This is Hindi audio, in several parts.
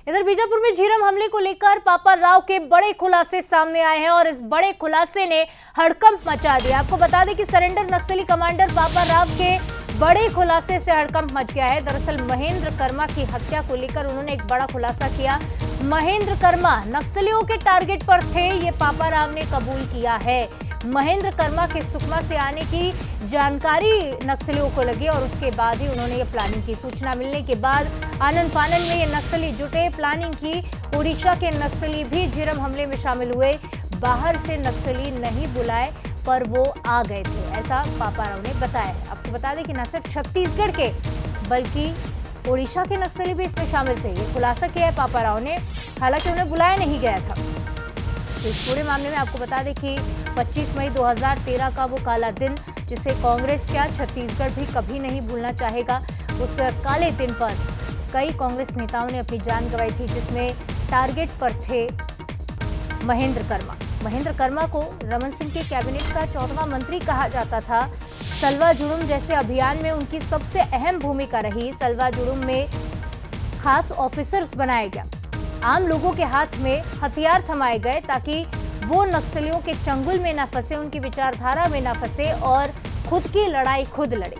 इधर बीजापुर में झीरम हमले को लेकर पापा राव के बड़े खुलासे सामने आए हैं और इस बड़े खुलासे ने हड़कंप मचा दिया। आपको बता दें कि सरेंडर नक्सली कमांडर पापा राव के बड़े खुलासे से हड़कंप मच गया है। दरअसल महेंद्र कर्मा की हत्या को लेकर उन्होंने एक बड़ा खुलासा किया। महेंद्र कर्मा नक्सलियों के टारगेट पर थे, ये पापा राव ने कबूल किया है। महेंद्र कर्मा के सुकमा से आने की जानकारी नक्सलियों को लगी और उसके बाद ही उन्होंने ये प्लानिंग की। सूचना मिलने के बाद आनन फानन में ये नक्सली जुटे, प्लानिंग की। ओडिशा के नक्सली भी झीरम हमले में शामिल हुए। बाहर से नक्सली नहीं बुलाए पर वो आ गए थे, ऐसा पापा राव ने बताया। आपको बता दें कि न सिर्फ छत्तीसगढ़ के बल्कि ओडिशा के नक्सली भी इसमें शामिल थे। ये खुलासा किया है पापा राव ने, हालांकि उन्हें बुलाया नहीं गया था। तो इस पूरे मामले में आपको बता दें कि 25 मई 2013 का वो काला दिन, जिसे कांग्रेस क्या छत्तीसगढ़ भी कभी नहीं भूलना चाहेगा। उस काले दिन पर कई कांग्रेस नेताओं ने अपनी जान गंवाई थी, जिसमें टारगेट पर थे महेंद्र कर्मा। महेंद्र कर्मा को रमन सिंह के कैबिनेट का 14वां मंत्री कहा जाता था। सलवा जुड़ुम जैसे अभियान में उनकी सबसे अहम भूमिका रही। सलवा जुड़ुम में खास ऑफिसर्स बनाया गया, आम लोगों के हाथ में हथियार थमाए गए ताकि वो नक्सलियों के चंगुल में ना फंसे, उनकी विचारधारा में ना फंसे और खुद की लड़ाई खुद लड़े।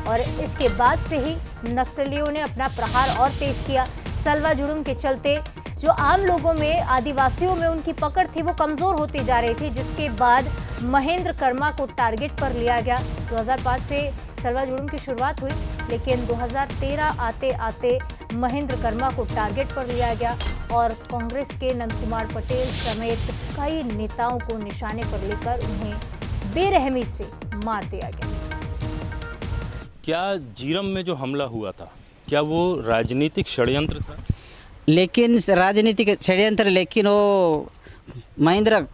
और इसके बाद से ही नक्सलियों ने अपना प्रहार और तेज किया। सलवा जुड़ुम के चलते जो आम लोगों में, आदिवासियों में उनकी पकड़ थी, वो कमजोर होती जा रही थी, जिसके बाद महेंद्र कर्मा को टारगेट पर लिया गया। 2005 से सलवा जुड़ुम की शुरुआत हुई, लेकिन 2013 आते आते महेंद्र कर्मा को टारगेट पर लिया गया और कांग्रेस के नंद कुमार पटेल समेत कई नेताओं को निशाने पर लेकर उन्हें बेरहमी से मार दिया गया। क्या झीरम में जो हमला हुआ था, क्या वो राजनीतिक षड्यंत्र था? लेकिन राजनीतिक षड्यंत्र, लेकिन वो महेंद्र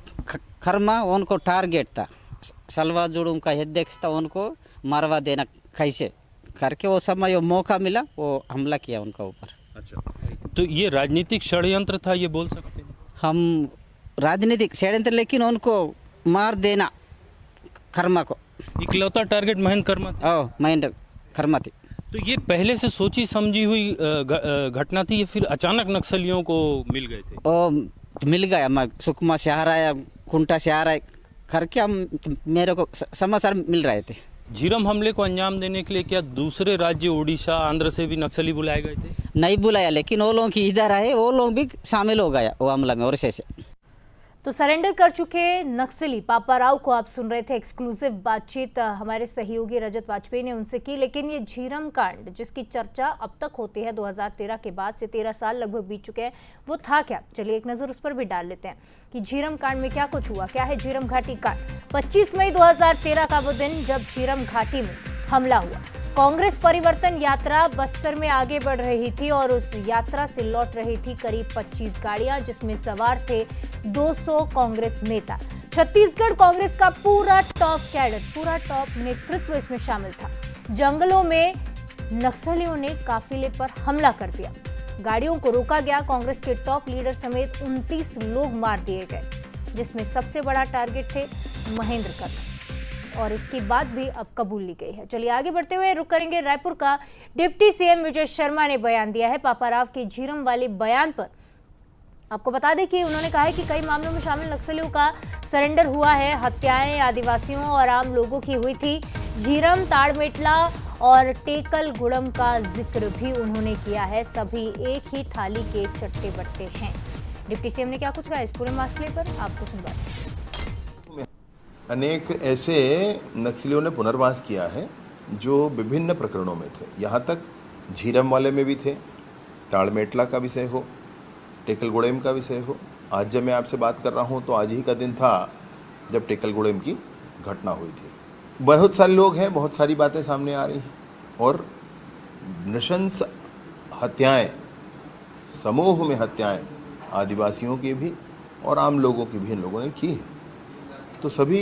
कर्मा उनको टारगेट था। सलवा जुड़ुम का अध्यक्ष था, उनको मारवा देना कैसे करके वो समय वो मौका मिला, वो हमला किया उनका ऊपर। अच्छा, तो ये राजनीतिक षड्यंत्र था, ये बोल सकते हैं हम? राजनीतिक षड्यंत्र, लेकिन उनको मार देना कर्मा को। इकलौता टारगेट महेंद्र कर्मा था? महेंद्र कर्मा थी। तो ये पहले से सोची समझी हुई घटना थी या फिर अचानक नक्सलियों को मिल गए थे? ओ मिल गया, मैं सुकमा से आ रहा है, कुंटा से आ रहा है करके हम मेरे को समाचार मिल रहे थे। झीरम हमले को अंजाम देने के लिए क्या दूसरे राज्य ओडिशा, आंध्र से भी नक्सली बुलाए गए थे? नहीं बुलाया, लेकिन वो लोग की इधर आए, वो लोग भी शामिल हो गया वो हमला में। और से तो सरेंडर कर चुके नक्सली पापा राव को आप सुन रहे थे। एक्सक्लूसिव बातचीत हमारे सहयोगी रजत वाजपेयी ने उनसे की। लेकिन ये झीरम कांड, जिसकी चर्चा अब तक होती है 2013 के बाद से, 13 साल लगभग बीत चुके हैं, वो था क्या? चलिए एक नजर उस पर भी डाल लेते हैं कि झीरम कांड में क्या कुछ हुआ। क्या है झीरम घाटी कांड? 25 मई 2013 का वो दिन जब झीरम घाटी में हमला हुआ। कांग्रेस परिवर्तन यात्रा बस्तर में आगे बढ़ रही थी और उस यात्रा से लौट रही थी करीब 25 गाड़ियां, जिसमें सवार थे 200 कांग्रेस नेता। छत्तीसगढ़ कांग्रेस का पूरा टॉप कैडर, पूरा टॉप नेतृत्व इसमें शामिल था। जंगलों में नक्सलियों ने काफिले पर हमला कर दिया, गाड़ियों को रोका गया। कांग्रेस के टॉप लीडर समेत 29 लोग मार दिए गए, जिसमें सबसे बड़ा टारगेट थे महेंद्र कर्मा, और इसकी बात भी अब कबूल ली गई है। चलिए आगे बढ़ते हुए रुक करेंगे रायपुर का। डिप्टी सीएम विजय शर्मा ने बयान दिया है पापा राव के झीरम वाले बयान पर। आपको बता दें कि उन्होंने कहा है कि कई मामलों में शामिल नक्सलियों का सरेंडर हुआ है। हत्याएं आदिवासियों और आम लोगों की हुई थी। झीरम, ताड़मेटला और टेकल गुड़म का जिक्र भी उन्होंने किया है। सभी एक ही थाली के चट्टे बट्टे हैं। डिप्टी सीएम ने क्या कुछ कहा इस पूरे मसले पर, आपको सुनवाते। अनेक ऐसे नक्सलियों ने पुनर्वास किया है जो विभिन्न प्रकरणों में थे। यहाँ तक झीरम वाले में भी थे, ताड़मेटला का विषय हो, टेकलगुड़ेम का विषय हो। आज जब मैं आपसे बात कर रहा हूँ तो आज ही का दिन था जब टेकलगुड़ेम की घटना हुई थी। बहुत सारे लोग हैं, बहुत सारी बातें सामने आ रही हैं और नृशंस हत्याएं, समूह में हत्याएं आदिवासियों की भी और आम लोगों की भी इन लोगों ने की है। तो सभी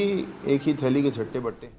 एक ही थैली के छट्टे बट्टे।